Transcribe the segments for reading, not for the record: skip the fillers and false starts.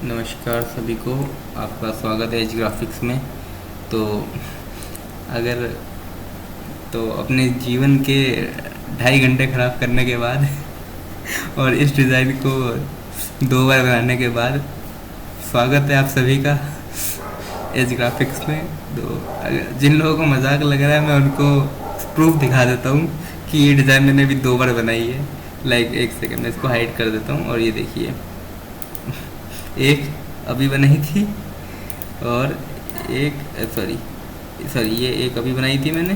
नमस्कार सभी को। आपका स्वागत है एज ग्राफिक्स में। तो अगर अपने जीवन के 2.5 घंटे ख़राब करने के बाद और इस डिज़ाइन को 2 बार बनाने के बाद स्वागत है आप सभी का एज ग्राफिक्स में। तो अगर जिन लोगों को मजाक लग रहा है, मैं उनको प्रूफ दिखा देता हूँ कि ये डिज़ाइन मैंने अभी 2 बार बनाई है। एक सेकंड में इसको हाइड कर देता हूँ और ये देखिए, एक अभी बनाई थी और एक सॉरी सॉरी ये एक अभी बनाई थी मैंने,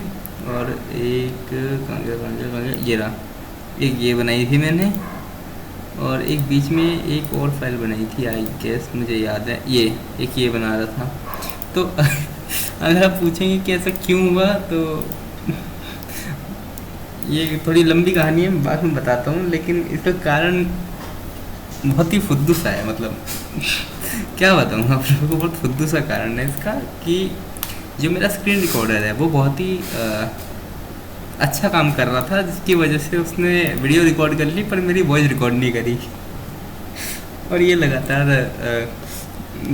और एक कहाँ गया कहाँ गया कहाँ गया, ये रहा। एक ये बनाई थी मैंने, और एक बीच में एक और फाइल बनाई थी, आई गेस मुझे याद है, ये बना रहा था। तो अगर आप पूछेंगे कि ऐसा क्यों हुआ, तो ये थोड़ी लंबी कहानी है, बाद में बताता हूँ। लेकिन इसका कारण बहुत ही फुद्दू सा है, मतलब क्या बताऊँ आप लोगों को। बहुत फुद्दू सा कारण है इसका कि जो मेरा स्क्रीन रिकॉर्डर है वो बहुत ही अच्छा काम कर रहा था, जिसकी वजह से उसने वीडियो रिकॉर्ड कर ली पर मेरी वॉइस रिकॉर्ड नहीं करी। और ये लगातार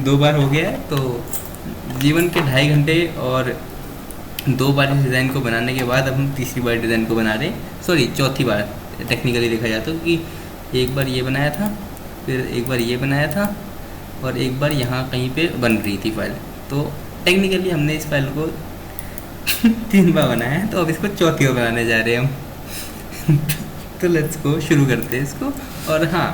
2 बार हो गया है। तो जीवन के 2.5 घंटे और 2 बार इस डिज़ाइन को बनाने के बाद अब हम तीसरी बार डिज़ाइन को बना रहे हैं, सॉरी चौथी बार टेक्निकली देखा जाए तो। कि एक बार ये बनाया था, फिर एक बार ये बनाया था, और एक बार यहाँ कहीं पे बन रही थी फाइल। तो टेक्निकली हमने इस फाइल को 3 बार बनाया है, तो अब इसको चौथी बार बनाने जा रहे हैं हम। तो लेट्स गो, शुरू करते हैं इसको। और हाँ,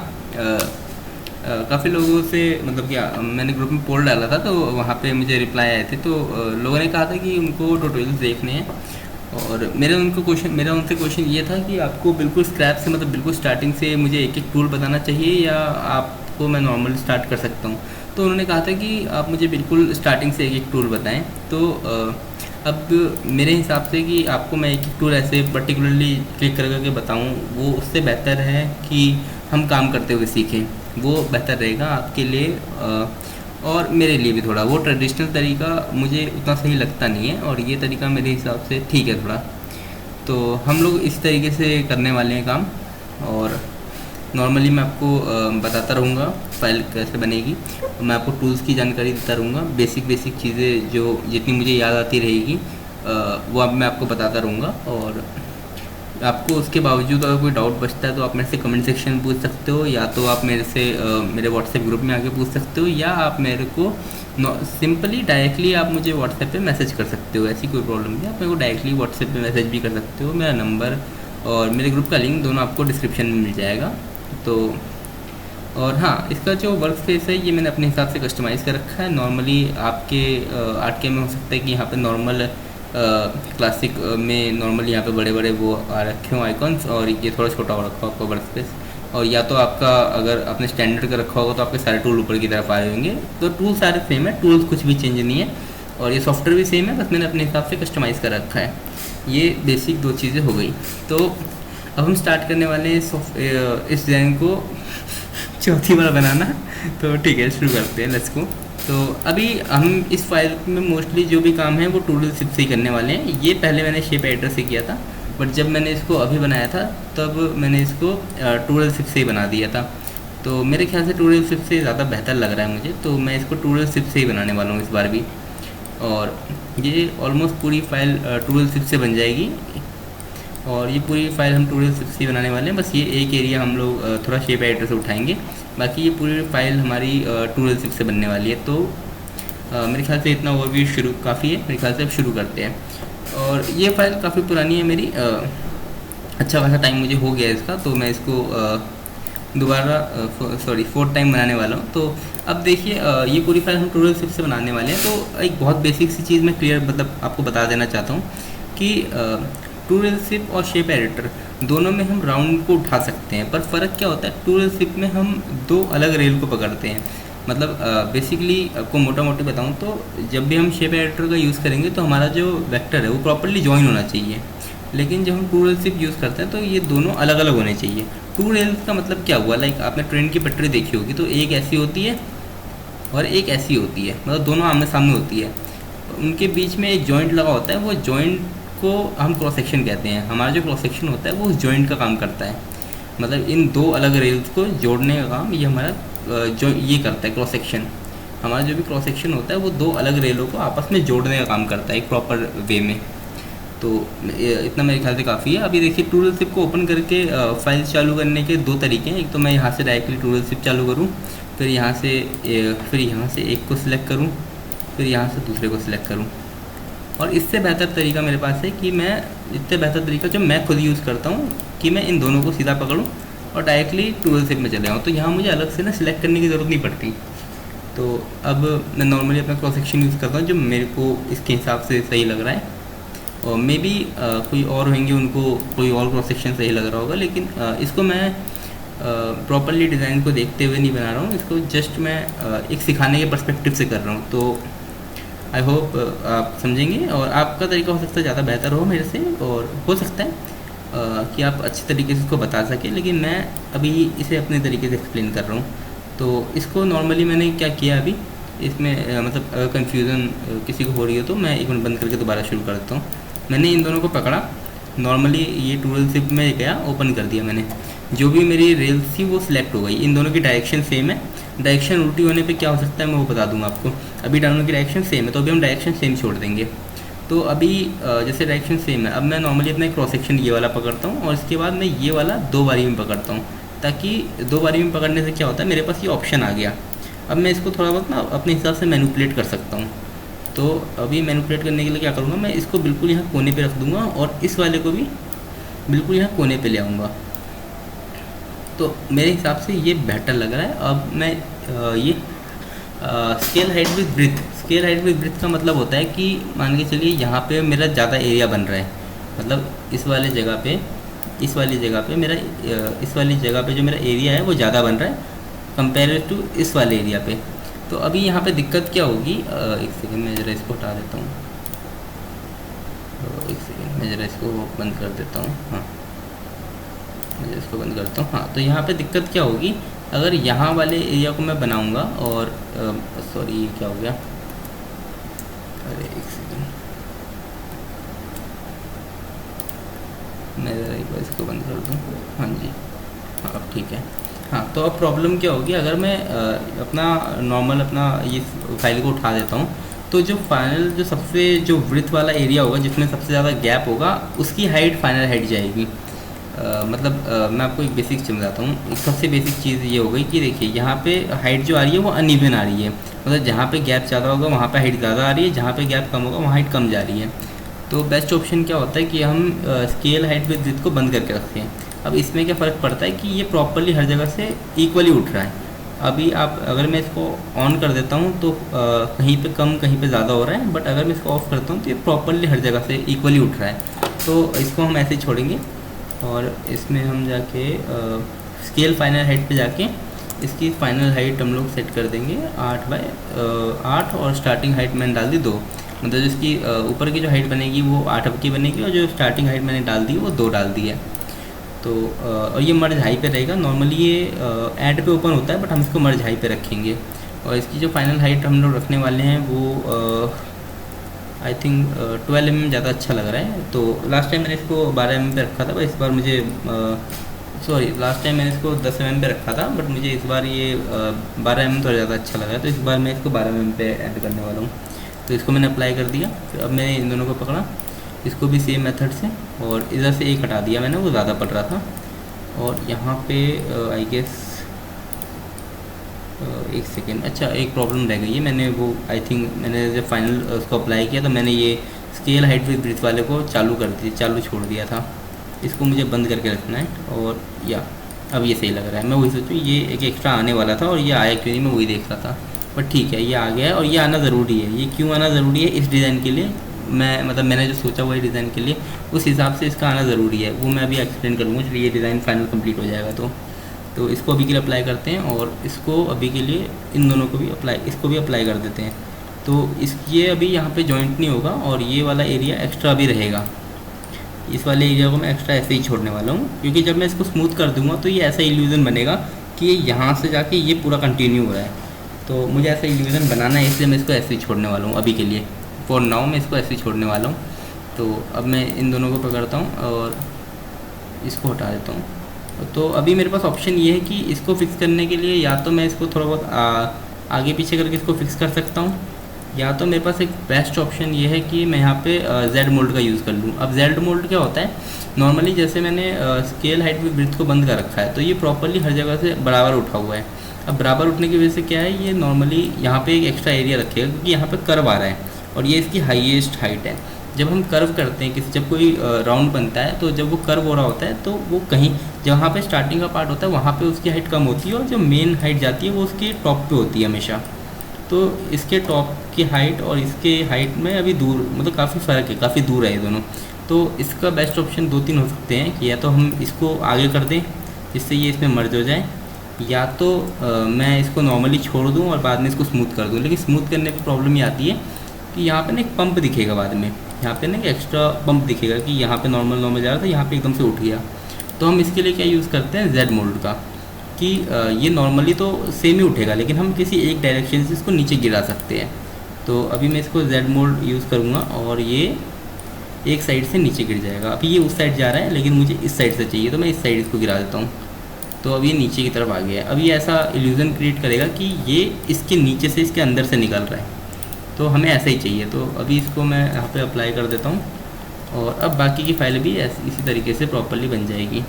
काफ़ी लोगों से, मतलब क्या, मैंने ग्रुप में पोल डाला था तो वहाँ पे मुझे रिप्लाई आए थे। तो लोगों ने कहा था कि उनको ट्यूटोरियल्स देखने हैं, और मेरा उनसे क्वेश्चन ये था कि आपको बिल्कुल स्क्रैच से, मतलब बिल्कुल स्टार्टिंग से मुझे एक एक टूल बताना चाहिए या आपको मैं नॉर्मल स्टार्ट कर सकता हूँ। तो उन्होंने कहा था कि आप मुझे बिल्कुल स्टार्टिंग से एक एक टूल बताएं। तो अब मेरे हिसाब से कि आपको मैं एक एक टूल ऐसे पर्टिकुलरली क्लिक कर करके बताऊँ, वो उससे बेहतर है कि हम काम करते हुए सीखें। वो बेहतर रहेगा आपके लिए और मेरे लिए भी। थोड़ा वो ट्रेडिशनल तरीका मुझे उतना सही लगता नहीं है, और ये तरीका मेरे हिसाब से ठीक है थोड़ा। तो हम लोग इस तरीके से करने वाले हैं काम। और नॉर्मली मैं आपको बताता रहूँगा फाइल कैसे बनेगी। मैं आपको टूल्स की जानकारी देता रहूँगा, बेसिक चीज़ें जो जितनी मुझे याद आती रहेगी वो अब मैं आपको बताता रहूँगा। और आपको उसके बावजूद अगर कोई डाउट बचता है तो आप मेरे से कमेंट सेक्शन में पूछ सकते हो, या तो आप मेरे से मेरे व्हाट्सएप ग्रुप में आके पूछ सकते हो, या आप मेरे को सिंपली डायरेक्टली आप मुझे व्हाट्सएप पे मैसेज कर सकते हो। ऐसी कोई प्रॉब्लम नहीं है, आप मेरे को डायरेक्टली व्हाट्सएप पे मैसेज भी कर सकते हो। मेरा नंबर और मेरे ग्रुप का लिंक दोनों आपको डिस्क्रिप्शन में मिल जाएगा। तो और हाँ, इसका जो वर्क स्पेस है ये मैंने अपने हिसाब से कस्टमाइज़ कर रखा है। नॉर्मली आपके आर्ट में हो सकता है कि यहाँ पे नॉर्मल क्लासिक में नॉर्मली यहाँ पे बड़े बड़े वो आ रखे हों आइकॉन्स, और ये थोड़ा छोटा हो रखा हो आपका वर्क स्पेस। और या तो आपका, अगर आपने स्टैंडर्ड का रखा होगा तो आपके सारे टूल ऊपर की तरफ आए होंगे। तो टूल सारे सेम है, टूल्स कुछ भी चेंज नहीं है, और ये सॉफ्टवेयर भी सेम है, बस मैंने अपने हिसाब से कस्टमाइज़ कर रखा है। ये बेसिक 2 चीज़ें हो गई। तो अब हम स्टार्ट करने वाले हैं इस डिज़ाइन को चौथी बार बनाना। तो ठीक है, शुरू करते हैं, लेट्स गो। तो अभी हम इस फाइल में मोस्टली जो भी काम है वो टूडलशिप से ही करने वाले हैं। ये पहले मैंने शेप एडिटर से किया था, बट जब मैंने इसको अभी बनाया था तब मैंने इसको टूडलशिप से ही बना दिया था। तो मेरे ख्याल से टूडलशिप से ज़्यादा बेहतर लग रहा है मुझे, तो मैं इसको टूडलशिप से ही बनाने वाला हूँ इस बार भी। और ये ऑलमोस्ट पूरी फाइल टूडलशिप से बन जाएगी, और ये पूरी फाइल हम टूडलशिप से ही बनाने वाले हैं। बस ये एक एरिया हम लोग थोड़ा शेप एडिटर से उठाएंगे, बाकी ये पूरी फाइल हमारी टूडलशिप से बनने वाली है। तो मेरे ख्याल से इतना ओवरव्यू शुरू काफ़ी है, मेरे ख्याल से अब शुरू करते हैं। और ये फाइल काफ़ी पुरानी है मेरी, अच्छा खासा टाइम मुझे हो गया इसका, तो मैं इसको दोबारा 4th टाइम बनाने वाला हूँ। तो अब देखिए, ये पूरी फाइल हम टूडलशिप से बनाने वाले हैं। तो एक बहुत बेसिक सी चीज़ मैं क्लियर, मतलब आपको बता देना चाहता हूँ कि टूडलशिप और शेप एडिटर दोनों में हम राउंड को उठा सकते हैं, पर फ़र्क क्या होता है, टूडलशिप में हम 2 अलग रेल को पकड़ते हैं। मतलब बेसिकली आपको मोटा मोटी बताऊँ तो जब भी हम शेप एडिटर का यूज़ करेंगे तो हमारा जो वेक्टर है वो प्रॉपर्ली जॉइन होना चाहिए, लेकिन जब हम टूडलशिप यूज़ करते हैं तो ये दोनों अलग अलग होने चाहिए। टू रेल्स का मतलब क्या हुआ, लाइक आपने ट्रेन की पटरी देखी होगी, तो एक ऐसी होती है और एक ऐसी होती है, मतलब दोनों आमने सामने होती है, उनके बीच में एक जॉइंट लगा होता है, वो जॉइंट को हम क्रॉस सेक्शन कहते हैं। हमारा जो क्रॉस सेक्शन होता है वो उस जॉइंट का काम करता है, मतलब इन 2 अलग रेल्स को जोड़ने का काम ये हमारा जो ये करता है क्रॉस सेक्शन, हमारा जो भी क्रॉस सेक्शन होता है वो दो अलग रेलों को आपस में जोड़ने का काम करता है एक प्रॉपर वे में। तो इतना मेरे ख्याल से काफ़ी है। अभी देखिए टूल सिप को ओपन करके फाइल चालू करने के दो तरीके हैं। एक तो मैं यहाँ से डायरेक्टली टूल सिप चालू करूँ, फिर यहाँ से एक को सिलेक्ट करूँ, फिर यहाँ से दूसरे को सिलेक्ट करूँ। और इससे बेहतर तरीका मेरे पास है कि इससे बेहतर तरीका जो मैं खुद यूज़ करता हूँ कि मैं इन दोनों को सीधा पकड़ूँ और डायरेक्टली टूल सिप में चले जाऊँ। तो यहाँ मुझे अलग से ना सिलेक्ट करने की ज़रूरत नहीं पड़ती। तो अब मैं नॉर्मली अपना क्रॉस सेक्शन यूज़ करता हूँ जो मेरे को इसके हिसाब से सही लग रहा है। और मे बी कोई और होंगे उनको कोई और क्रॉस सेक्शन सही लग रहा होगा, लेकिन इसको मैं प्रॉपरली डिज़ाइन को देखते हुए नहीं बना रहा हूँ, इसको जस्ट मैं एक सिखाने के पर्सपेक्टिव से कर रहा हूँ। तो आई होप आप समझेंगे और आपका तरीका हो सकता है ज़्यादा बेहतर हो मेरे से, और हो सकता है कि आप अच्छे तरीके से इसको बता सकें, लेकिन मैं अभी इसे अपने तरीके से एक्सप्लेन कर रहा हूँ। तो इसको नॉर्मली मैंने क्या किया अभी इसमें मतलब अगर कन्फ्यूज़न किसी को हो रही हो तो मैं एक मिनट बंद करके दोबारा शुरू कर देता हूँ। मैंने इन दोनों को पकड़ा, नॉर्मली ये टूल सिप में गया, ओपन कर दिया मैंने, जो भी मेरी रेल्स थी वो सिलेक्ट हो गई। इन दोनों की डायरेक्शन सेम है। डायरेक्शन उल्टी होने पे क्या हो सकता है मैं वो बता दूंगा आपको। अभी दोनों की डायरेक्शन सेम है तो अभी हम डायरेक्शन सेम छोड़ देंगे। तो अभी जैसे डायरेक्शन सेम है, अब मैं नॉर्मली अपना क्रॉस सेक्शन ये वाला पकड़ता हूँ और इसके बाद मैं ये वाला दो बारी में पकड़ता हूँ, ताकि दो बारी में पकड़ने से क्या होता है मेरे पास ये ऑप्शन आ गया। अब मैं इसको थोड़ा बहुत ना अपने हिसाब से मैनिपुलेट कर सकता हूँ। तो अभी मैनिपुलेट करने के लिए क्या करूँगा, मैं इसको बिल्कुल यहाँ कोने पे रख दूँगा और इस वाले को भी बिल्कुल यहाँ कोने पे ले आऊँगा। तो मेरे हिसाब से ये बेहतर लग रहा है। अब मैं ये scale height with breadth, scale height with breadth का मतलब होता है कि मान के चलिए यहाँ पे मेरा ज़्यादा एरिया बन रहा है, मतलब इस वाली जगह पे इस वाली जगह पे जो मेरा एरिया है वो ज़्यादा बन रहा है कंपेयर टू इस वाले एरिया पे। तो अभी यहाँ पे दिक्कत क्या होगी, एक सेकेंड मैं ज़रा इसको हटा देता हूँ, एक सेकेंड मैं ज़रा इसको बंद कर देता हूँ। हाँ, मैं इसको बंद करता हूँ। हाँ, तो यहाँ पे दिक्कत क्या होगी, अगर यहाँ वाले एरिया को मैं बनाऊँगा और सॉरी क्या हो गया, अरे एक सेकेंड मैं ज़रा एक बार इसको बंद कर दूँ। हाँ जी, हाँ अब ठीक है। हाँ, तो अब प्रॉब्लम क्या होगी, अगर मैं अपना नॉर्मल अपना ये फाइल को उठा देता हूँ तो जो फाइनल जो सबसे जो ब्रिथ वाला एरिया होगा जिसमें सबसे ज़्यादा गैप होगा उसकी हाइट फाइनल हाइट जाएगी। मैं आपको एक बेसिक समझाता हूँ। एक सबसे बेसिक चीज़ ये हो गई कि देखिए यहाँ पे हाइट जो आ रही है वो अनइवन आ रही है, मतलब जहाँ पे गैप ज़्यादा होगा वहाँ पे हाइट ज़्यादा आ रही है, जहाँ पे गैप कम होगा वहाँ हाइट कम जा रही है। तो बेस्ट ऑप्शन क्या होता है कि हम स्केल हाइट विद ब्रिथ को बंद करके रखते हैं। अब इसमें क्या फ़र्क पड़ता है कि ये प्रॉपरली हर जगह से इक्वली उठ रहा है। अभी आप अगर मैं इसको ऑन कर देता हूँ तो कहीं पे कम कहीं पे ज़्यादा हो रहा है, बट अगर मैं इसको ऑफ़ करता हूँ तो ये प्रॉपरली हर जगह से इक्वली उठ रहा है। तो इसको हम ऐसे ही छोड़ेंगे और इसमें हम जाके स्केल फाइनल हाइट पे जाके इसकी फ़ाइनल हाइट हम लोग सेट कर देंगे 8/8 और स्टार्टिंग हाइट मैंने डाल दी 2, मतलब इसकी ऊपर की जो हाइट बनेगी वो 8 की बनेगी और जो स्टार्टिंग हाइट मैंने डाल दी वो 2 डाल दी है। तो और ये मर्ज हाई पे रहेगा। नॉर्मली ये ऐड पे ओपन होता है बट हम इसको मर्ज हाई पे रखेंगे। और इसकी जो फाइनल हाइट हम लोग रखने वाले हैं वो आई थिंक 12 mm ज़्यादा अच्छा लग रहा है। तो लास्ट टाइम मैंने इसको 12 mm पे रखा था, पर इस बार मुझे लास्ट टाइम मैंने इसको 10 mm पे रखा था, बट मुझे इस बार ये 12 mm थोड़ा ज़्यादा अच्छा लगा है, तो इस बार मैं इसको 12 mm पे ऐड करने वाला हूँ। तो इसको मैंने अप्लाई कर दिया। फिर अब मैंने इन दोनों को पकड़ा, इसको भी सेम मेथड से, और इधर से एक हटा दिया मैंने, वो ज़्यादा पड़ रहा था। और यहाँ पे आई गेस एक सेकेंड, अच्छा एक प्रॉब्लम रह गई है। मैंने वो आई थिंक मैंने जब फाइनल उसको अप्लाई किया तो मैंने ये स्केल हाइट विद ब्रिथ वाले को चालू छोड़ दिया था। इसको मुझे बंद करके रखना है। और या अब ये सही लग रहा है। मैं वही सोचूँ ये एक एक्स्ट्रा आने वाला था और ये आया क्यों नहीं, मैं वही देख रहा था, बट ठीक है ये आ गया है। और ये आना ज़रूरी है। ये क्यों आना ज़रूरी है इस डिज़ाइन के लिए, मैंने जो सोचा हुआ है डिज़ाइन के लिए उस हिसाब से इसका आना ज़रूरी है, वो मैं अभी एक्सप्लेन करूँगा जब ये डिज़ाइन फाइनल कंप्लीट हो जाएगा। तो इसको अभी के लिए अप्लाई करते हैं और इसको अभी के लिए इन दोनों को भी अप्लाई कर देते हैं। तो ये अभी यहाँ पे जॉइंट नहीं होगा और ये वाला एरिया एक्स्ट्रा भी रहेगा। इस वाले एरिया को मैं एक्स्ट्रा ऐसे ही छोड़ने वाला हूँ, क्योंकि जब मैं इसको स्मूथ कर दूँगा तो ये ऐसा इल्यूज़न बनेगा कि यहाँ से जाके ये पूरा कंटिन्यू हो रहा है। तो मुझे ऐसा इल्यूज़न बनाना है, इसलिए मैं इसको ऐसे ही छोड़ने वाला हूँ अभी के लिए। फॉर नाउ मैं इसको ऐसे ही छोड़ने वाला हूँ। तो अब मैं इन दोनों को पकड़ता हूँ और इसको हटा देता हूँ। तो अभी मेरे पास ऑप्शन ये है कि इसको फिक्स करने के लिए या तो मैं इसको थोड़ा बहुत आगे पीछे करके इसको फिक्स कर सकता हूँ, या तो मेरे पास एक बेस्ट ऑप्शन ये है कि मैं यहाँ पे जेड मोल्ड का यूज़ कर लूँ। अब जेड मोल्ड क्या होता है, नॉर्मली जैसे मैंने स्केल हाइट विद ब्रीथ को बंद कर रखा है तो ये प्रॉपरली हर जगह से बराबर उठा हुआ है। अब बराबर उठने की वजह से क्या है, ये नॉर्मली यहाँ पे एक एक्स्ट्रा एरिया रखेगा क्योंकि यहाँ पे कर्व आ रहा है और ये इसकी हाईएस्ट हाइट है। जब हम कर्व करते हैं किसी, जब कोई राउंड बनता है तो जब वो कर्व हो रहा होता है तो वो कहीं जहाँ पे स्टार्टिंग का पार्ट होता है वहाँ पे उसकी हाइट कम होती है और जो मेन हाइट जाती है वो उसकी टॉप पे होती है हमेशा। तो इसके टॉप की हाइट और इसके हाइट में अभी दूर, मतलब काफ़ी फ़र्क है, काफ़ी दूर है ये दोनों। तो इसका बेस्ट ऑप्शन दो तीन हो सकते हैं कि या तो हम इसको आगे कर दें जिससे ये इसमें मर्ज हो जाए, या तो मैं इसको नॉर्मली छोड़ दूं और बाद में इसको स्मूथ कर दूं। लेकिन स्मूथ करने पर प्रॉब्लम ये आती है कि यहाँ पे ना एक पंप दिखेगा बाद में, यहाँ पे ना एक एक्स्ट्रा पंप दिखेगा कि यहाँ पे नॉर्मल नॉर्मल जा रहा था, यहाँ पे एकदम से उठ गया। तो हम इसके लिए क्या यूज़ करते हैं, जेड मोल्ड का, कि ये नॉर्मली तो सेम ही उठेगा लेकिन हम किसी एक डायरेक्शन से इसको नीचे गिरा सकते हैं। तो अभी मैं इसको जेड मोल्ड यूज़ करूँगा और ये एक साइड से नीचे गिर जाएगा। अभी ये उस साइड जा रहा है लेकिन मुझे इस साइड से चाहिए तो मैं इस साइड इसको गिरा देता हूँ। तो अब ये नीचे की तरफ आ गया है। अब ये ऐसा इल्यूज़न क्रिएट करेगा कि ये इसके नीचे से इसके अंदर से निकल रहा है, तो हमें ऐसा ही चाहिए। तो अभी इसको मैं यहाँ पे अप्लाई कर देता हूँ और अब बाकी की फ़ाइल भी इसी तरीके से प्रॉपर्ली बन जाएगी।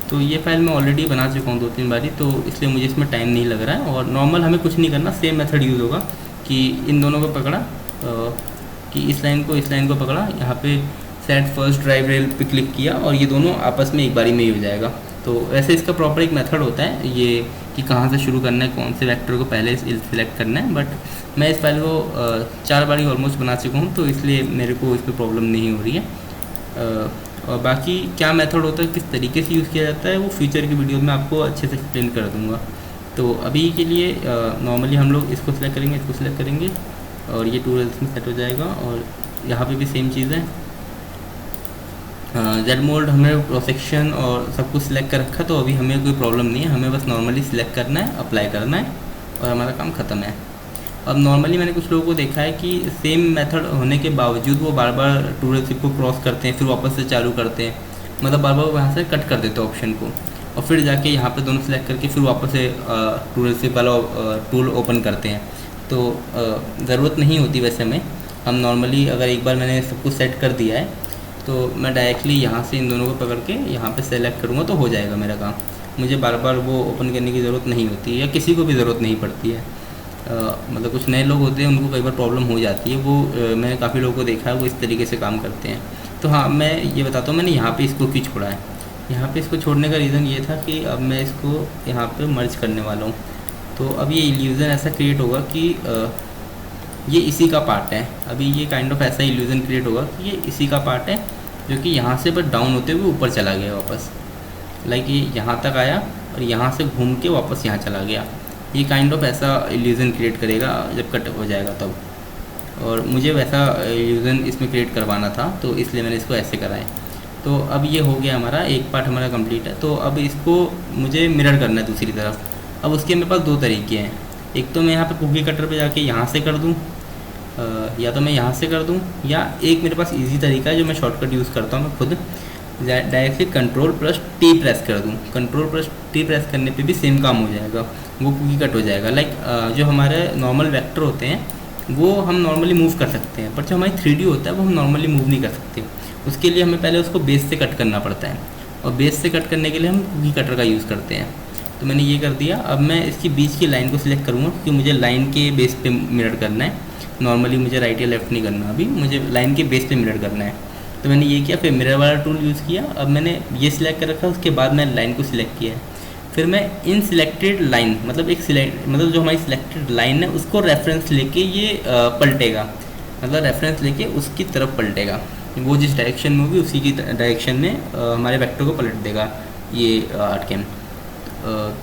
तो ये फ़ाइल मैं ऑलरेडी बना चुका हूँ 2-3 बारी, तो इसलिए मुझे इसमें टाइम नहीं लग रहा है। और नॉर्मल हमें कुछ नहीं करना, सेम मेथड यूज़ होगा कि इन दोनों को पकड़ा, कि इस लाइन को पकड़ा, यहाँ पे सेट फर्स्ट ड्राइव रेल पे क्लिक किया और ये दोनों आपस में एक बारी में ही हो जाएगा। तो वैसे इसका प्रॉपर एक मेथड होता है ये कि कहाँ से शुरू करना है, कौन से वेक्टर को पहले सिलेक्ट करना है, बट मैं इस फाइल को 4 बारी ऑलमोस्ट बना चुका हूँ तो इसलिए मेरे को इस पर प्रॉब्लम नहीं हो रही है। और बाकी क्या मेथड होता है, किस तरीके से यूज़ किया जाता है, वो फ्यूचर की वीडियो में आपको अच्छे से एक्सप्लेन कर दूँगा। तो अभी के लिए नॉर्मली हम लोग इसको सिलेक्ट करेंगे, इसको सिलेक्ट करेंगे और ये टूल्स में सेट हो जाएगा। और यहाँ पे भी सेम चीज़ है, जेड मोल्ड हमें क्रॉस सेक्शन और सब कुछ सिलेक्ट कर रखा, तो अभी हमें कोई प्रॉब्लम नहीं है, हमें बस नॉर्मली सिलेक्ट करना है, अप्लाई करना है और हमारा काम ख़त्म है। अब नॉर्मली मैंने कुछ लोगों को देखा है कि सेम मेथड होने के बावजूद वो बार बार टूल टिप को क्रॉस करते हैं फिर वापस से चालू करते हैं, मतलब बार बार वहाँ से कट कर देते हैं ऑप्शन को और फिर जाके यहाँ पे दोनों सेलेक्ट करके फिर वापस से टूल टिप वाला टूल ओपन करते हैं। तो ज़रूरत नहीं होती वैसे में। हम नॉर्मली अगर एक बार मैंने सब कुछ सेट कर दिया है तो मैं डायरेक्टली यहाँ से इन दोनों को पकड़ के यहाँ पे सेलेक्ट करूँगा तो हो जाएगा मेरा काम। मुझे बार बार वो ओपन करने की ज़रूरत नहीं होती या किसी को भी ज़रूरत नहीं पड़ती है। मतलब कुछ नए लोग होते हैं उनको कई बार प्रॉब्लम हो जाती है, वो मैंने काफ़ी लोगों को देखा है वो इस तरीके से काम करते हैं। तो हाँ, मैं ये बताता हूँ मैंने यहाँ पे इसको क्यों छोड़ा है। यहाँ पे इसको छोड़ने का रीज़न ये था कि अब मैं इसको यहाँ पे मर्ज करने वाला हूँ। तो अब ये इल्यूज़न ऐसा क्रिएट होगा कि ये इसी का पार्ट है। अभी ये काइंड ऑफ ऐसा इल्यूज़न क्रिएट होगा कि ये इसी का पार्ट है जो कि यहाँ से बस डाउन होते हुए ऊपर चला गया वापस, लाइक ये यहाँ तक आया और यहाँ से घूम के वापस यहाँ चला गया। ये काइंड ऑफ ऐसा इल्यूज़न क्रिएट करेगा जब कट हो जाएगा तब, और मुझे वैसा इल्यूज़न इसमें क्रिएट करवाना था तो इसलिए मैंने इसको ऐसे करा है। तो अब ये हो गया, हमारा एक पार्ट हमारा कंप्लीट है। तो अब इसको मुझे मिरर करना है दूसरी तरफ। अब उसके मेरे पास 2 तरीके हैं, एक तो मैं यहाँ पे कुकी कटर पे जाके यहाँ से कर दूँ, या तो मैं यहाँ से कर दूँ, या एक मेरे पास इजी तरीका है जो मैं शॉर्टकट यूज़ करता हूँ मैं खुद, डायरेक्टली Ctrl+T प्रेस कर दूँ। Ctrl+T प्रेस करने पे भी सेम काम हो जाएगा, वो कुकी कट हो जाएगा। लाइक जो हमारे नॉर्मल वेक्टर होते हैं वो हम नॉर्मली मूव कर सकते हैं, पर जो हमारी 3D होता है वो हम नॉर्मली मूव नहीं कर सकते। उसके लिए हमें पहले उसको बेस से कट करना पड़ता है, और बेस से कट करने के लिए हम कुकी कटर का यूज़ करते हैं। तो मैंने ये कर दिया। अब मैं इसकी बीच की लाइन को सिलेक्ट करूँगा क्योंकि मुझे लाइन के बेस पे मिरर करना है। नॉर्मली मुझे राइट या लेफ़्ट नहीं करना, अभी मुझे लाइन के बेस पे मिरर करना है। तो मैंने ये किया, फिर मिरर वाला टूल यूज़ किया। अब मैंने ये सिलेक्ट कर रखा, उसके बाद मैंने लाइन को सिलेक्ट किया है। फिर मैं इन सिलेक्टेड लाइन, मतलब जो हमारी सिलेक्टेड लाइन है उसको रेफरेंस लेके ये पलटेगा, मतलब रेफरेंस लेके उसकी तरफ पलटेगा। वो जिस डायरेक्शन में होगी उसी की डायरेक्शन में हमारे वेक्टर को पलट देगा ये आर्टकेम।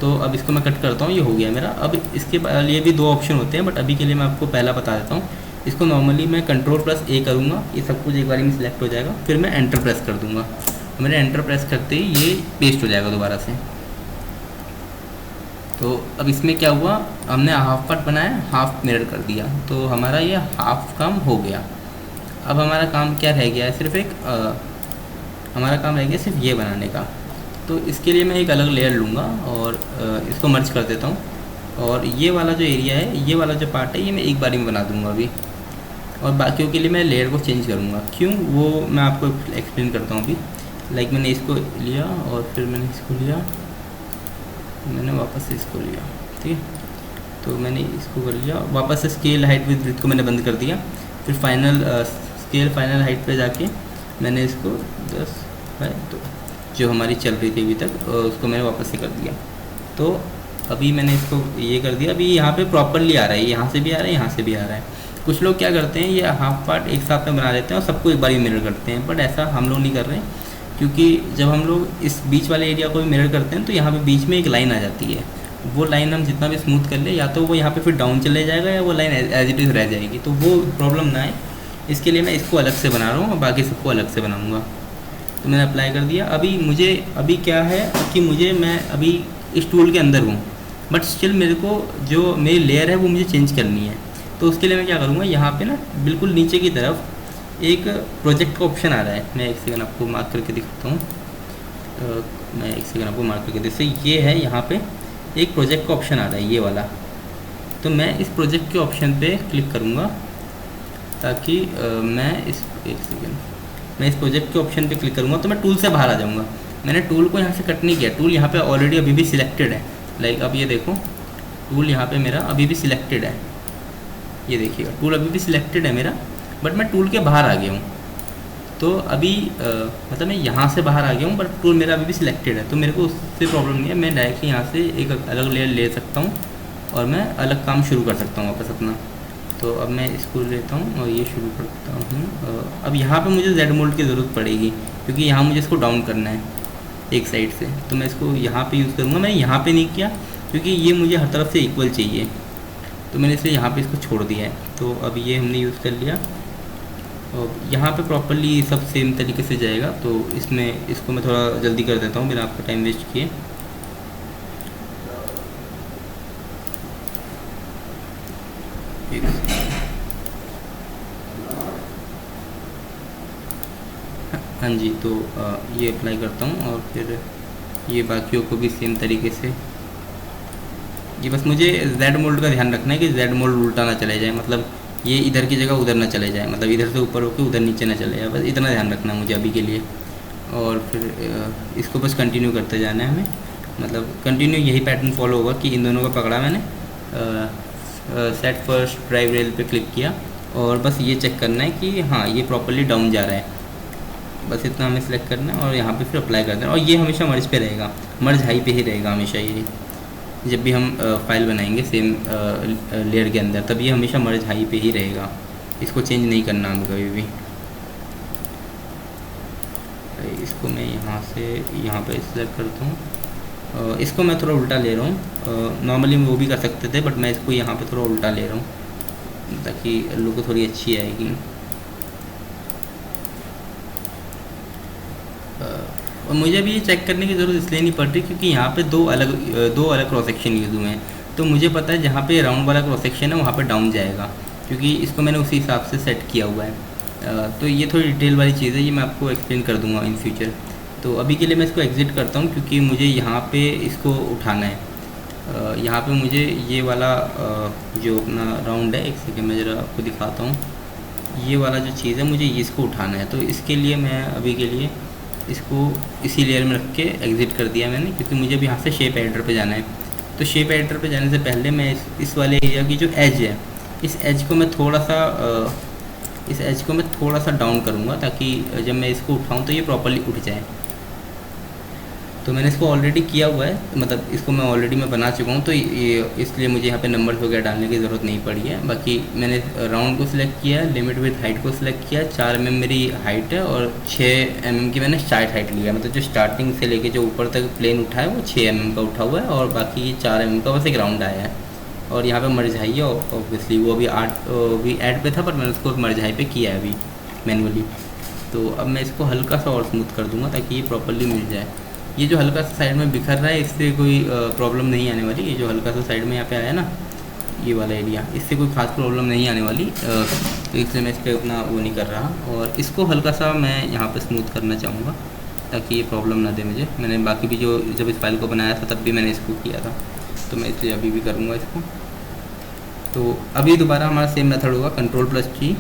तो अब इसको मैं कट करता हूँ, ये हो गया मेरा। अब इसके लिए भी 2 ऑप्शन होते हैं, बट अभी के लिए मैं आपको पहला बता देता हूँ। इसको नॉर्मली मैं Ctrl+A करूँगा, ये सब कुछ एक बार में सिलेक्ट हो जाएगा। फिर मैं एंटर प्रेस कर दूँगा, मैंने एंटर प्रेस करते ही ये पेस्ट हो जाएगा दोबारा से। तो अब इसमें क्या हुआ, हमने हाफ पार्ट बनाया, हाफ मिरर कर दिया, तो हमारा ये हाफ काम हो गया। अब हमारा काम क्या रह गया है, सिर्फ एक हमारा काम रह गया सिर्फ ये बनाने का। तो इसके लिए मैं एक अलग लेयर लूँगा और इसको मर्ज कर देता हूँ। और ये वाला जो एरिया है, ये वाला जो पार्ट है, ये मैं एक बारी में बना दूँगा अभी। और बाकियों के लिए मैं लेयर को चेंज करूँगा, क्यों वो मैं आपको एक्सप्लेन करता हूँ अभी। लाइक मैंने इसको लिया और फिर मैंने इसको लिया, मैंने वापस से इसको लिया, ठीक है। तो मैंने इसको कर लिया, वापस से स्केल हाइट विद ब्रीथ को मैंने बंद कर दिया। फिर फाइनल स्केल फाइनल हाइट पे जाके मैंने इसको 10/2 जो हमारी चल रही थी अभी तक, उसको मैंने वापस से कर दिया। तो अभी मैंने इसको ये कर दिया। अभी यहाँ पे प्रॉपरली आ रहा है, यहाँ से भी आ रहा है, यहाँ से भी आ रहा है। कुछ लोग क्या करते हैं, ये हाफ पार्ट एक साथ में बना लेते हैं और सबको एक बार ही मिरर करते हैं, बट ऐसा हम लोग नहीं कर रहे हैं। क्योंकि जब हम लोग इस बीच वाले एरिया को भी मिरर करते हैं तो यहाँ पे बीच में एक लाइन आ जाती है। वो लाइन हम जितना भी स्मूथ कर ले, या तो वो यहाँ पे फिर डाउन चले जाएगा या वो लाइन एज इट इज़ रह जाएगी, तो वो प्रॉब्लम ना आए इसके लिए मैं इसको अलग से बना रहा हूँ और बाकी सबको अलग से बनाऊँगा। तो मैंने अप्लाई कर दिया। अभी क्या है कि मैं अभी इस टूल के अंदर हूँ, बट स्टिल मेरे को जो मेरी लेयर है वो मुझे चेंज करनी है। तो उसके लिए मैं क्या करूँगा, यहाँ पे ना बिल्कुल नीचे की तरफ एक प्रोजेक्ट का ऑप्शन आ रहा है। मैं एक सेकंड आपको मार्क करके दिखाता हूँ। जैसे ये है, यहाँ पे एक प्रोजेक्ट का ऑप्शन आ रहा है, ये वाला। तो मैं इस प्रोजेक्ट के ऑप्शन पे क्लिक करूँगा ताकि मैं इस प्रोजेक्ट के ऑप्शन पे क्लिक करूँगा तो मैं टूल से बाहर आ जाऊँगा। मैंने टूल को यहाँ से कट नहीं किया, टूल यहाँ पे ऑलरेडी अभी भी सिलेक्टेड है। लाइक अब ये देखो, टूल यहाँ पे मेरा अभी भी सिलेक्टेड है, ये देखिएगा टूल अभी भी सिलेक्टेड है मेरा, बट मैं टूल के बाहर आ गया हूँ। तो अभी मतलब मैं यहाँ से बाहर आ गया हूँ, बट टूल मेरा अभी भी सिलेक्टेड है, तो मेरे को उससे प्रॉब्लम नहीं है। मैं डायरेक्टली यहाँ से एक अलग लेयर ले सकता हूँ और मैं अलग काम शुरू कर सकता हूँ वापस अपना। तो अब मैं इसको लेता हूँ और ये शुरू करता हूँ। अब यहाँ पे मुझे जेड मोल्ड की ज़रूरत पड़ेगी, क्योंकि यहाँ मुझे इसको डाउन करना है एक साइड से। तो मैं इसको यहाँ पे यूज़ करूँगा। मैंने यहाँ पे नहीं किया क्योंकि ये मुझे हर तरफ से इक्वल चाहिए, तो मैंने इसलिए यहाँ पे इसको छोड़ दिया है। तो अब ये हमने यूज़ कर लिया और यहाँ पे प्रॉपरली सब सेम तरीके से जाएगा। तो इसको मैं थोड़ा जल्दी कर देता हूँ बिना आपका टाइम वेस्ट किए। हाँ जी, तो ये अप्लाई करता हूँ और फिर ये बाकियों को भी सेम तरीके से। ये बस मुझे जेड मोल्ड का ध्यान रखना है कि जेड मोल्ड उल्टा ना चले जाए, मतलब ये इधर की जगह उधर ना चले जाए, मतलब इधर से ऊपर होकर उधर नीचे ना चले जाए, बस इतना ध्यान रखना है मुझे अभी के लिए। और फिर इसको बस कंटिन्यू करते जाना है हमें, मतलब कंटिन्यू यही पैटर्न फॉलो होगा कि इन दोनों को पकड़ा मैंने, सेट फर्स्ट ड्राइव रेल पे क्लिक किया और बस ये चेक करना है कि हाँ ये प्रॉपरली डाउन जा रहा है। बस इतना हमें सेलेक्ट करना है और यहाँ पे फिर अप्लाई कर देना। और ये हमेशा मर्ज पे रहेगा, मर्ज हाई पे ही रहेगा हमेशा। ये जब भी हम फाइल बनाएंगे सेम लेयर के अंदर, तब ये हमेशा मर्ज हाई पे ही रहेगा, इसको चेंज नहीं करना हमें कभी भी। इसको मैं यहाँ से यहाँ पे सेलेक्ट करता हूँ। इसको मैं थोड़ा उल्टा ले रहा हूँ, नॉर्मली वो भी कर सकते थे, बट मैं इसको यहाँ पे थोड़ा उल्टा ले रहा हूँ ताकि लोग को थोड़ी अच्छी आएगी। और मुझे भी ये चेक करने की ज़रूरत इसलिए नहीं पड़ रही क्योंकि यहाँ पे दो अलग क्रॉस सेक्शन यूज़ हुए हैं। तो मुझे पता है जहाँ पे राउंड वाला क्रॉस सेक्शन है वहाँ पे डाउन जाएगा, क्योंकि इसको मैंने उसी हिसाब से सेट किया हुआ है। तो ये थोड़ी डिटेल वाली चीज़ है, ये मैं आपको एक्सप्लेन कर दूँगा इन फ्यूचर। तो अभी के लिए मैं इसको एग्ज़िट करता हूँ क्योंकि मुझे यहाँ पर इसको उठाना है। यहाँ पर मुझे ये वाला जो अपना राउंड है, एक सेकेंड मैं ज़रा आपको दिखाता हूँ, ये वाला जो चीज़ है मुझे इसको उठाना है। तो इसके लिए मैं अभी के लिए इसको इसी लेयर में रख के एग्ज़िट कर दिया मैंने, क्योंकि मुझे भी यहाँ से शेप एडिटर पे जाना है। तो शेप एडिटर पे जाने से पहले मैं इस वाले एरिया की जो एज है, इस एज को मैं थोड़ा सा डाउन करूँगा ताकि जब मैं इसको उठाऊँ तो ये प्रॉपरली उठ जाए। तो मैंने इसको ऑलरेडी किया हुआ है, मतलब इसको मैं बना चुका हूँ, तो ये इसलिए मुझे यहाँ पे नंबर्स वगैरह डालने की ज़रूरत नहीं पड़ी है। बाकी मैंने राउंड को सिलेक्ट किया, लिमिट विद हाइट को सिलेक्ट किया, 4 mm मेरी हाइट है और 6 mm की मैंने स्टार्ट हाइट लिया, मतलब जो स्टार्टिंग से लेके जो ऊपर तक प्लेन उठा है वो 6 mm का उठा हुआ है और बाकी 4 mm का बस एक राउंड आया है। और यहाँ पर मर्ज हाई है, ऑब्वियसली वो अभी ऐड पे था, पर मैंने उसको मर्ज हाई पे किया है अभी मैनुअली। तो अब मैं इसको हल्का सा और स्मूथ कर दूँगा ताकि ये प्रॉपरली मिल जाए। ये जो हल्का सा साइड में बिखर रहा है इससे कोई प्रॉब्लम नहीं आने वाली। ये जो हल्का सा साइड में यहाँ पे आया ना, ये वाला एरिया, इससे कोई खास प्रॉब्लम नहीं आने वाली। तो इसलिए मैं इस पर उतना वो नहीं कर रहा। और इसको हल्का सा मैं यहाँ पे स्मूथ करना चाहूँगा, ताकि ये प्रॉब्लम ना दे मुझे। मैंने बाकी भी जो जब इस फाइल को बनाया था तब भी मैंने इसको किया था, तो मैं इसलिए अभी भी करूँगा इसको। तो अभी दोबारा हमारा सेम मेथड होगा, Ctrl+G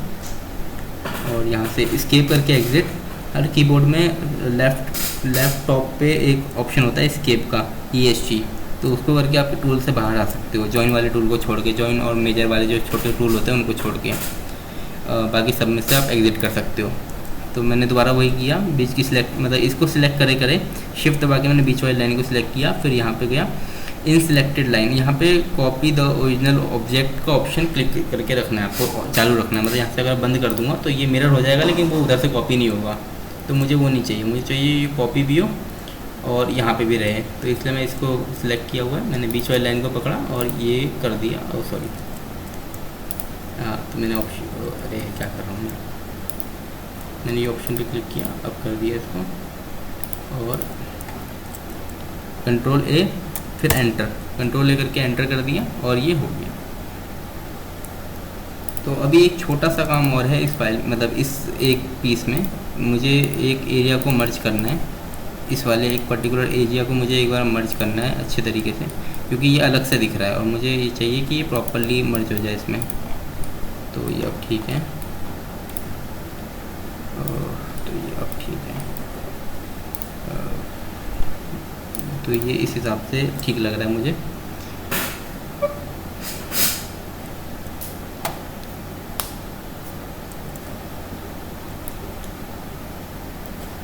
और यहाँ से एस्केप करके एग्ज़िट। हर कीबोर्ड में लेफ़्ट टॉप पे एक ऑप्शन होता है एस्केप का, ESC, तो उसको करके आप टूल से बाहर आ सकते हो, जॉइन वाले टूल को छोड़ के, जॉइन और मेजर वाले जो छोटे टूल होते हैं उनको छोड़ के, बाकी सब में से आप एग्ज़िट कर सकते हो। तो मैंने दोबारा वही किया, बीच की सिलेक्ट मतलब इसको सिलेक्ट करे शिफ्ट दबा के मैंने बीच वाली लाइन को सिलेक्ट किया, फिर यहाँ पे गया इन सिलेक्टेड लाइन, यहाँ पे कॉपी द ओरिजिनल ऑब्जेक्ट का ऑप्शन क्लिक करके रखना है आपको, चालू रखना है। मतलब यहाँ से अगर बंद कर दूंगा तो ये मिरर हो जाएगा, लेकिन वो उधर से कॉपी नहीं होगा, तो मुझे वो नहीं चाहिए। मुझे चाहिए ये कॉपी भी हो और यहाँ पे भी रहे, तो इसलिए मैं इसको सिलेक्ट किया हुआ है। मैंने बीच वाली लाइन को पकड़ा और ये कर दिया, ओ सॉरी, हाँ, तो मैंने ऑप्शन, अरे क्या कर रहा हूँ मैंने ये ऑप्शन पे क्लिक किया, अब कर दिया इसको, और Ctrl+A फिर एंटर, Ctrl+A करके एंटर कर दिया और ये हो गया। तो अभी एक छोटा सा काम और है इस फाइल, मतलब इस एक पीस में मुझे एक एरिया को मर्ज करना है, इस वाले एक पर्टिकुलर एरिया को मुझे एक बार मर्ज करना है अच्छे तरीके से, क्योंकि ये अलग से दिख रहा है और मुझे ये चाहिए कि ये प्रॉपरली मर्ज हो जाए इसमें। तो ये अब ठीक है, तो ये अब ठीक है, तो ये इस हिसाब से ठीक लग रहा है मुझे।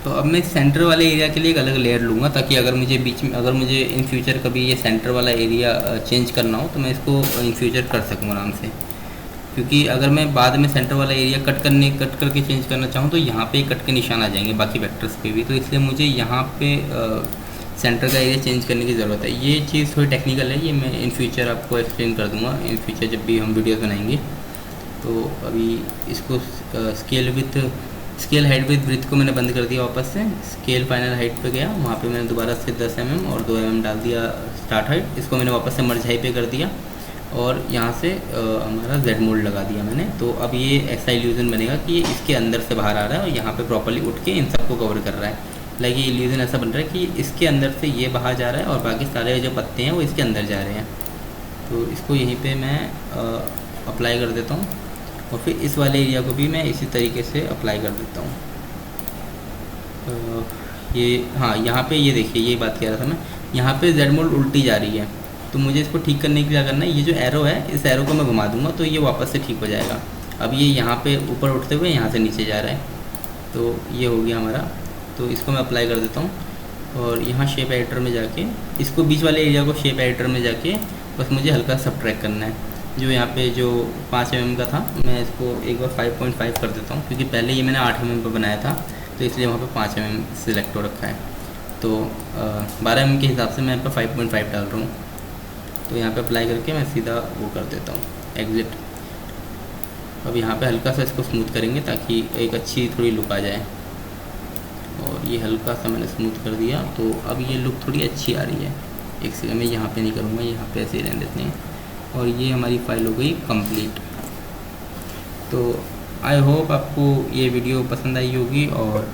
तो अब मैं सेंटर वाले एरिया के लिए एक अलग लेयर लूँगा, ताकि अगर मुझे बीच में, अगर मुझे इन फ्यूचर कभी ये सेंटर वाला एरिया चेंज करना हो तो मैं इसको इन फ्यूचर कर सकूँ आराम से। क्योंकि अगर मैं बाद में सेंटर वाला एरिया कट करके चेंज करना चाहूँ तो यहाँ पे कट के निशान आ जाएंगे बाकी वेक्टर्स पे भी, तो इसलिए मुझे यहाँ पे सेंटर का एरिया चेंज करने की ज़रूरत है। ये चीज़ थोड़ी टेक्निकल है, ये मैं इन फ्यूचर आपको एक्सप्लेन कर दूँगा इन फ्यूचर जब भी हम वीडियोस बनाएंगे। तो अभी इसको स्केल हाइट विद ब्रीथ को मैंने बंद कर दिया वापस से, स्केल फाइनल हाइट पे गया, वहाँ पे मैंने दोबारा से 10 mm और 2 mm डाल दिया स्टार्ट हाइट, इसको मैंने वापस से मर्ज हाई पे कर दिया और यहाँ से हमारा Z मोड लगा दिया मैंने। तो अब ये ऐसा इल्यूज़न बनेगा कि ये इसके अंदर से बाहर आ रहा है और यहाँ पे प्रॉपर्ली उठ के इन सबको कवर कर रहा है। लाइक ये इल्यूज़न ऐसा बन रहा है कि इसके अंदर से ये बाहर जा रहा है और बाकी सारे जो पत्ते हैं वो इसके अंदर जा रहे हैं। तो इसको यहीं पे मैं अप्लाई कर देता हूँ और फिर इस वाले एरिया को भी मैं इसी तरीके से अप्लाई कर देता हूँ। ये हाँ, यहाँ पे ये देखिए, ये बात कह रहा था मैं, यहाँ पे Z मोड उल्टी जा रही है, तो मुझे इसको ठीक करने के लिए क्या करना है, ये जो एरो है इस एरो को मैं घुमा दूंगा तो ये वापस से ठीक हो जाएगा। अब ये यहाँ पे ऊपर उठते हुए यहाँ से नीचे जा रहा है, तो ये हो गया हमारा। तो इसको मैं अप्लाई कर देता हूँ और यहाँ शेप एडिटर में जाके इसको बीच वाले एरिया को शेप एडिटर में जाके बस मुझे हल्का सब्ट्रैक्ट करना है। जो यहाँ पे जो 5 mm का था मैं इसको एक बार 5.5 कर देता हूँ, क्योंकि पहले ये मैंने 8 mm पर बनाया था तो इसलिए वहाँ पे 5 mm सिलेक्ट हो रखा है। तो 12 mm के हिसाब से मैं यहाँ पर 5.5 डाल रहा हूँ। तो यहाँ पे अप्लाई करके मैं सीधा वो कर देता हूँ एग्ज़िट। अब यहाँ पे हल्का सा इसको स्मूथ करेंगे ताकि एक अच्छी थोड़ी लुक आ जाए, और ये हल्का सा मैंने स्मूथ कर दिया तो अब ये लुक थोड़ी अच्छी आ रही है। एक सेकंड में यहाँ पे नहीं करूँगा, यहाँ पे ऐसे ही रहने देते हैं, और ये हमारी फाइल हो गई कंप्लीट। तो आई होप आपको ये वीडियो पसंद आई होगी, और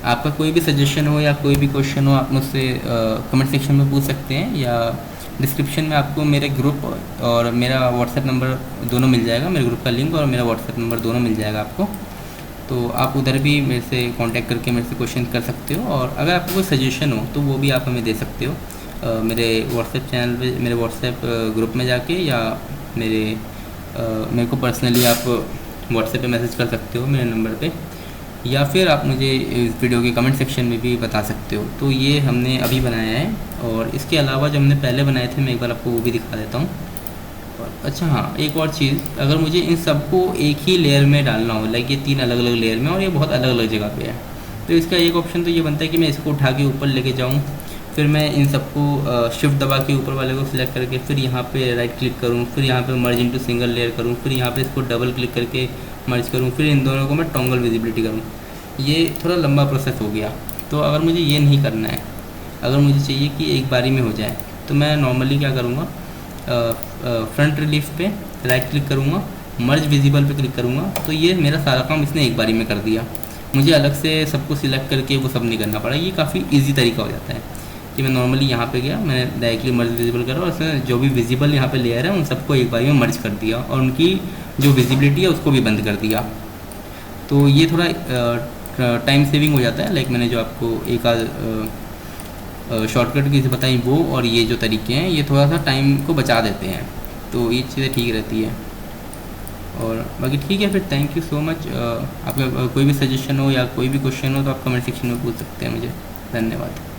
आपका कोई भी सजेशन हो या कोई भी क्वेश्चन हो आप मुझसे कमेंट सेक्शन में पूछ सकते हैं, या डिस्क्रिप्शन में आपको मेरे ग्रुप और मेरा व्हाट्सएप नंबर दोनों मिल जाएगा, मेरे ग्रुप का लिंक और मेरा व्हाट्सएप नंबर दोनों मिल जाएगा आपको। तो आप उधर भी मेरे से कांटेक्ट करके मेरे से क्वेश्चन कर सकते हो, और अगर आपको कोई सजेशन हो तो वो भी आप हमें दे सकते हो मेरे व्हाट्सएप चैनल पे, मेरे व्हाट्सएप ग्रुप में जाके, या मेरे को पर्सनली आप व्हाट्सएप पे मैसेज कर सकते हो मेरे नंबर पे, या फिर आप मुझे इस वीडियो के कमेंट सेक्शन में भी बता सकते हो। तो ये हमने अभी बनाया है, और इसके अलावा जो हमने पहले बनाए थे मैं एक बार आपको वो भी दिखा देता हूँ। और अच्छा हाँ, एक और चीज़, अगर मुझे इन सबको एक ही लेयर में डालना हो, लाइक ये 3 अलग अलग लेयर में और ये बहुत अलग अलग जगह पे है, तो इसका एक ऑप्शन तो ये बनता है कि मैं इसको उठा के ऊपर लेके जाऊँ, फिर मैं इन सबको शिफ्ट दबा के ऊपर वाले को सिलेक्ट करके फिर यहाँ पे राइट क्लिक करूँ, फिर यहाँ पे मर्ज इनटू सिंगल लेयर करूँ, फिर यहाँ पे इसको डबल क्लिक करके मर्ज करूँ, फिर इन दोनों को मैं टॉगल विजिबिलिटी करूँ। ये थोड़ा लंबा प्रोसेस हो गया। तो अगर मुझे ये नहीं करना है, अगर मुझे चाहिए कि एक बारी में हो जाए, तो मैं नॉर्मली क्या करूँगा, फ्रंट रिलीफ पे राइट क्लिक करूँगा, मर्ज विजिबल पे क्लिक करूँगा, तो ये मेरा सारा काम इसने एक बारी में कर दिया। मुझे अलग से सबको सिलेक्ट करके वो सब नहीं करना पड़ा। ये काफ़ी ईजी तरीका हो जाता है कि मैं नॉर्मली यहाँ पे गया, मैंने डायरेक्टली मर्ज विजिबल करा और उसमें जो भी विजिबल यहाँ पे लेयर है उन सबको एक बार में मर्ज कर दिया और उनकी जो विजिबिलिटी है उसको भी बंद कर दिया। तो ये थोड़ा टाइम सेविंग हो जाता है। लाइक मैंने जो आपको एक आध शॉर्टकट की बताई वो, और ये जो तरीके हैं ये थोड़ा सा टाइम को बचा देते हैं, तो ये चीज़ें ठीक रहती है। और बाकी ठीक है, फिर थैंक यू सो मच। आपका कोई भी सजेशन हो या कोई भी क्वेश्चन हो तो आप कमेंट सेक्शन में पूछ सकते हैं मुझे। धन्यवाद।